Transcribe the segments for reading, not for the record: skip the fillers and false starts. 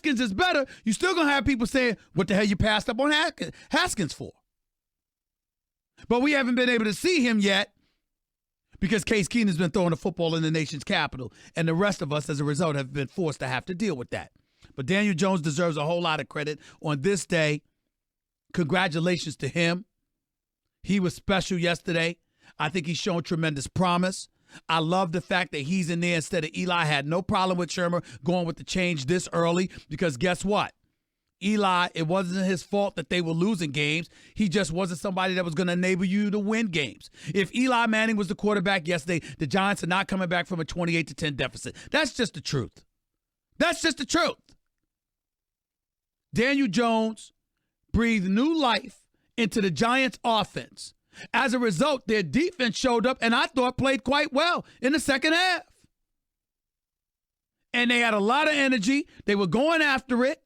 Haskins is better, you're still going to have people saying, what the hell you passed up on Haskins for? But we haven't been able to see him yet because Case Keenum's been throwing the football in the nation's capital, and the rest of us, as a result, have been forced to have to deal with that. But Daniel Jones deserves a whole lot of credit on this day. Congratulations to him. He was special yesterday. I think he's shown tremendous promise. I love the fact that he's in there instead of Eli. I had no problem with Shermer going with the change this early because guess what? Eli, it wasn't his fault that they were losing games. He just wasn't somebody that was going to enable you to win games. If Eli Manning was the quarterback yesterday, the Giants are not coming back from a 28-10 deficit. That's just the truth. That's just the truth. Daniel Jones breathed new life into the Giants' offense. As a result, their defense showed up and I thought played quite well in the second half. And they had a lot of energy. They were going after it.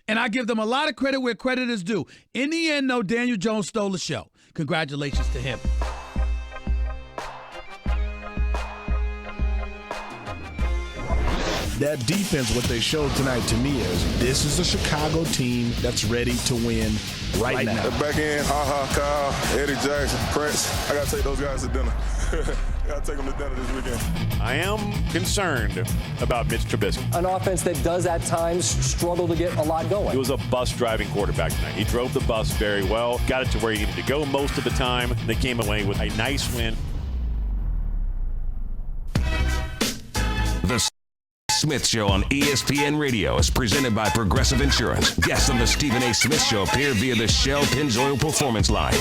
And I give them a lot of credit where credit is due. In the end, though, Daniel Jones stole the show. Congratulations to him. That defense, what they showed tonight to me is this is a Chicago team that's ready to win right now. The back end, Kyle, Eddie Jackson, Prince. I got to take those guys to dinner. Got to take them to dinner this weekend. I am concerned about Mitch Trubisky. An offense that does at times struggle to get a lot going. He was a bus-driving quarterback tonight. He drove the bus very well, got it to where he needed to go most of the time. They came away with a nice win. The Smith Show on ESPN Radio is presented by Progressive Insurance. Guests on the Stephen A. Smith Show appear via the Shell Pennzoil Performance Line.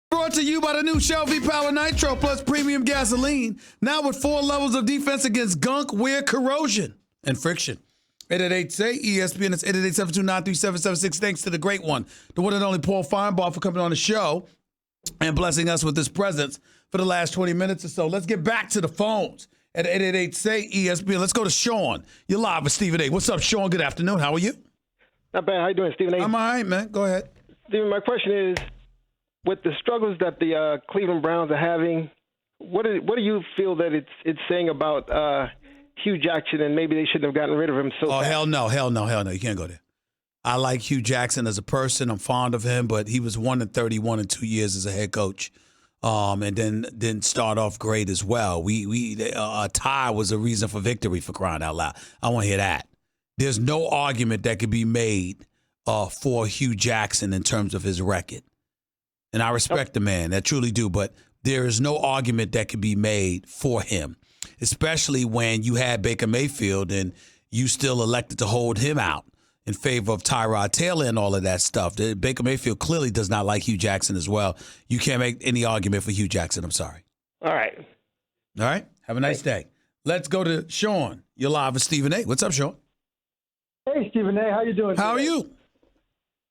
Brought to you by the new Shell V-Power Nitro Plus Premium Gasoline. Now with 4 levels of defense against gunk, wear, corrosion, and friction. 888-SAY-ESPN. It's 888-729-3776. Thanks to the great one, the one and only Paul Feinbaum, for coming on the show and blessing us with his presence for the last 20 minutes or so. Let's get back to the phones at 888-SAY-ESPN. Let's go to Sean. You're live with Stephen A. What's up, Sean? Good afternoon. How are you? Not bad. How you doing, Stephen A? I'm all right, man. Go ahead. Stephen, my question is, with the struggles that the Cleveland Browns are having, what do you feel that it's saying about Hugh Jackson, and maybe they shouldn't have gotten rid of him so fast? Hell no. You can't go there. I like Hugh Jackson as a person. I'm fond of him, but he was 1-31 in 2 years as a head coach, and then didn't start off great as well. A tie was a reason for victory, for crying out loud. I want to hear that. There's no argument that could be made for Hugh Jackson in terms of his record. And I respect the man, I truly do, but there is no argument that could be made for him, especially when you had Baker Mayfield and you still elected to hold him out in favor of Tyrod Taylor and all of that stuff. Baker Mayfield clearly does not like Hugh Jackson as well. You can't make any argument for Hugh Jackson. I'm sorry. All right. All right. Have a nice day. Let's go to Sean. You're live with Stephen A. What's up, Sean? Hey, Stephen A. How you doing? How are you?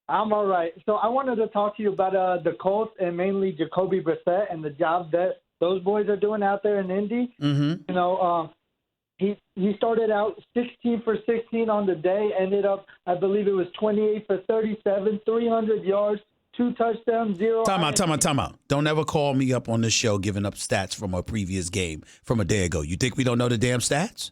I'm all right. So I wanted to talk to you about the Colts and mainly Jacoby Brissett and the job that those boys are doing out there in Indy. Mm-hmm. You know, he started out 16 for 16 on the day, ended up, I believe it was 28 for 37, 300 yards, 2 touchdowns, 0. Time out. Don't ever call me up on this show giving up stats from a previous game from a day ago. You think we don't know the damn stats?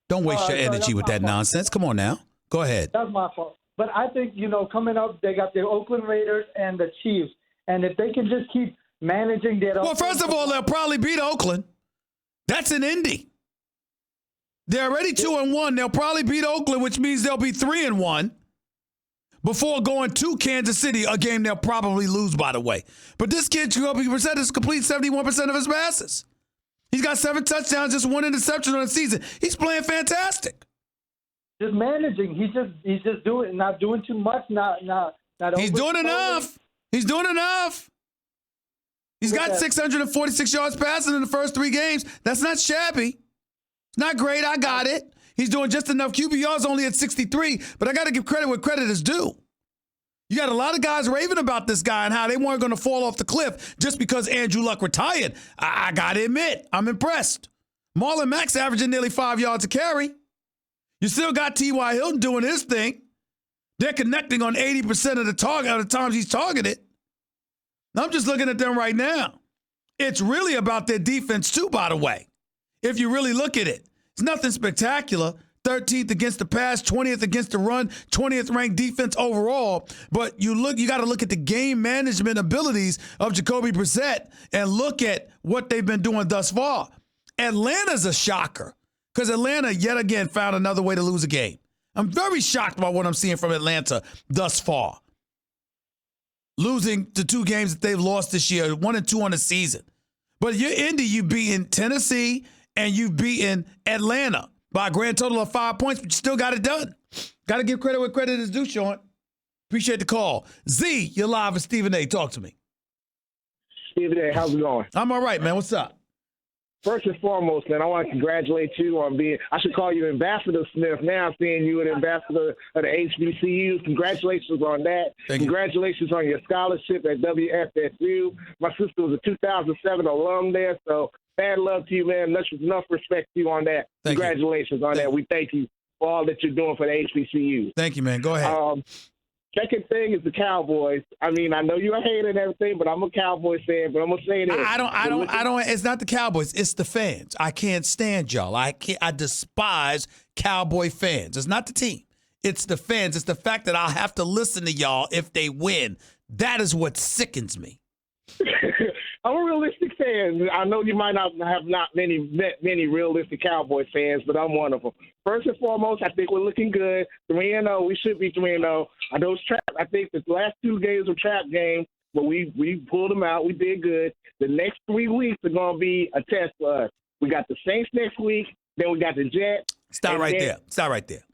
Don't waste your energy with that nonsense. Come on now. Go ahead. That's my fault. But I think, coming up, they got the Oakland Raiders and the Chiefs. And if they can just keep managing their Well, first of all, they'll probably beat Oakland. That's in Indy. They're already 2-1. They'll probably beat Oakland, which means they'll be 3-1. before going to Kansas City, a game they'll probably lose, by the way. But this kid, Jacoby Brissett, has complete 71% of his passes. He's got 7 touchdowns, just 1 interception on the season. He's playing fantastic. Just managing. He's just doing, not doing too much. Not. He's doing enough. He's doing enough. He's got 646 yards passing in the first 3 games. That's not shabby. It's not great. I got it. He's doing just enough. QBR's only at 63, but I got to give credit where credit is due. You got a lot of guys raving about this guy and how they weren't going to fall off the cliff just because Andrew Luck retired. I got to admit, I'm impressed. Marlon Mack's averaging nearly 5 yards a carry. You still got T.Y. Hilton doing his thing. They're connecting on 80% of the times he's targeted. I'm just looking at them right now. It's really about their defense too, by the way. If you really look at it, it's nothing spectacular. 13th against the pass, 20th against the run, 20th ranked defense overall. But you got to look at the game management abilities of Jacoby Brissett and look at what they've been doing thus far. Atlanta's a shocker because Atlanta yet again found another way to lose a game. I'm very shocked by what I'm seeing from Atlanta thus far. Losing the 2 games that they've lost this year, 1 and 2 on the season. But you're Indy, you've beaten Tennessee and you've beaten Atlanta by a grand total of 5 points, but you still got it done. Got to give credit where credit is due, Sean. Appreciate the call. Z, you're live with Stephen A. Talk to me. Stephen A., how's it going? I'm all right, man. What's up? First and foremost, man, I want to congratulate you on being, I should call you Ambassador Smith. Now I'm seeing you an ambassador of the HBCUs. Congratulations on that. Congratulations on your scholarship at WFSU. My sister was a 2007 alum there, so bad love to you, man. Enough respect to you on that. Congratulations on that. We thank you for all that you're doing for the HBCUs. Thank you, man. Go ahead. Second thing is the Cowboys. I mean, I know you're a hater and everything, but I'm a Cowboys fan. But I'm gonna say this: I don't. It's not the Cowboys. It's the fans. I can't stand y'all. I despise Cowboy fans. It's not the team. It's the fans. It's the fact that I'll have to listen to y'all if they win. That is what sickens me. I'm a realistic fan. I know you might not have many realistic Cowboys fans, but I'm one of them. First and foremost, I think we're looking good. 3-0. We should be 3-0. I know it's trap. I think the last 2 games were trap games, but we pulled them out. We did good. The next 3 weeks are going to be a test for us. We got the Saints next week. Then we got the Jets. Stop right there.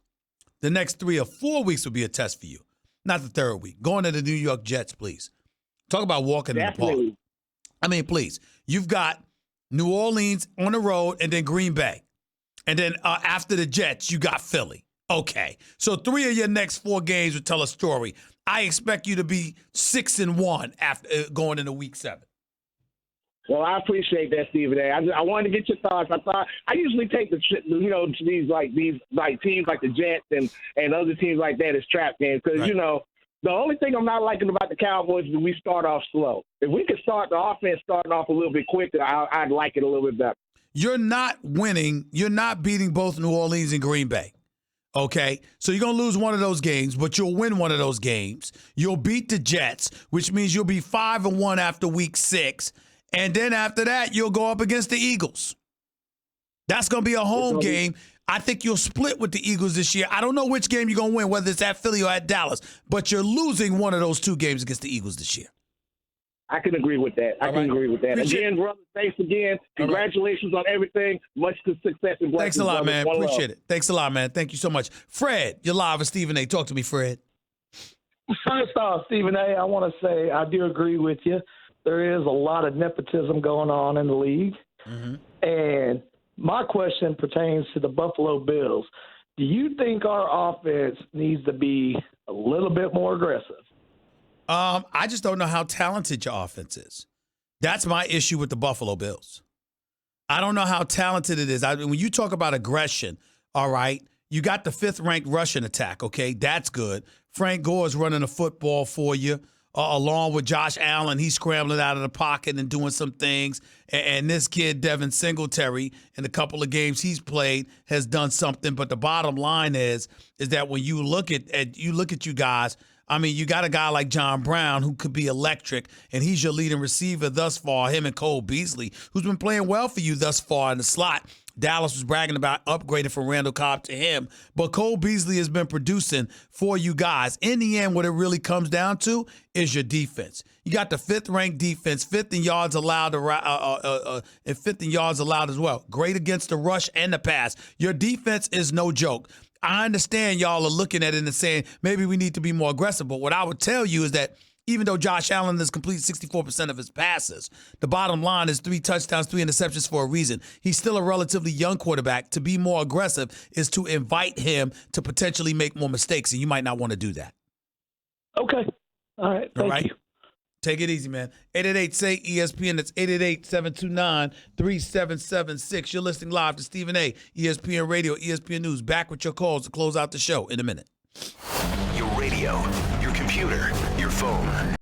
The next 3 or 4 weeks will be a test for you, not the 3rd week. Going to the New York Jets, please. Talk about walking in the park. I mean, please. You've got New Orleans on the road and then Green Bay. And then after the Jets, you got Philly. Okay. So 3 of your next 4 games will tell a story. I expect you to be 6-1 after going into week 7. Well, I appreciate that, Stephen A. I wanted to get your thoughts. I usually take these teams like the Jets and other teams like that as trap games because the only thing I'm not liking about the Cowboys is we start off slow. If we could start the offense starting off a little bit quicker, I'd like it a little bit better. You're not winning. You're not beating both New Orleans and Green Bay. Okay? So you're going to lose one of those games, but you'll win one of those games. You'll beat the Jets, which means you'll be 5-1 after week 6. And then after that, you'll go up against the Eagles. That's going to be a home game. I think you'll split with the Eagles this year. I don't know which game you're going to win, whether it's at Philly or at Dallas, but you're losing one of those 2 games against the Eagles this year. I can agree with that. Again, brother, thanks again. Congratulations on everything. Much success and blessings. Thanks a lot, man. One Appreciate love. it. Thanks a lot, man. Thank you so much. Fred, you're live with Stephen A. Talk to me, Fred. First off, Stephen A., I want to say I do agree with you. There is a lot of nepotism going on in the league. Mm-hmm. And my question pertains to the Buffalo Bills. Do you think our offense needs to be a little bit more aggressive? I just don't know how talented your offense is. That's my issue with the Buffalo Bills. I don't know how talented it is. When you talk about aggression, all right, you got the 5th-ranked rushing attack, okay? That's good. Frank Gore is running the football for you. Along with Josh Allen, he's scrambling out of the pocket and doing some things. And this kid, Devin Singletary, in a couple of games he's played, has done something. But the bottom line is that when you look at you guys, I mean, you got a guy like John Brown who could be electric, and he's your leading receiver thus far, him and Cole Beasley, who's been playing well for you thus far in the slot. Dallas was bragging about upgrading from Randall Cobb to him. But Cole Beasley has been producing for you guys. In the end, what it really comes down to is your defense. You got the 5th-ranked defense, 5th in yards allowed, and 5th in yards allowed as well. Great against the rush and the pass. Your defense is no joke. I understand y'all are looking at it and saying maybe we need to be more aggressive. But what I would tell you is that even though Josh Allen has completed 64% of his passes, the bottom line is 3 touchdowns, 3 interceptions for a reason. He's still a relatively young quarterback. To be more aggressive is to invite him to potentially make more mistakes, and you might not want to do that. Okay. All right. Thank you. Take it easy, man. 888-SAY-ESPN. That's 888-729-3776. You're listening live to Stephen A. ESPN Radio, ESPN News. Back with your calls to close out the show in a minute. Your radio, your computer, your phone.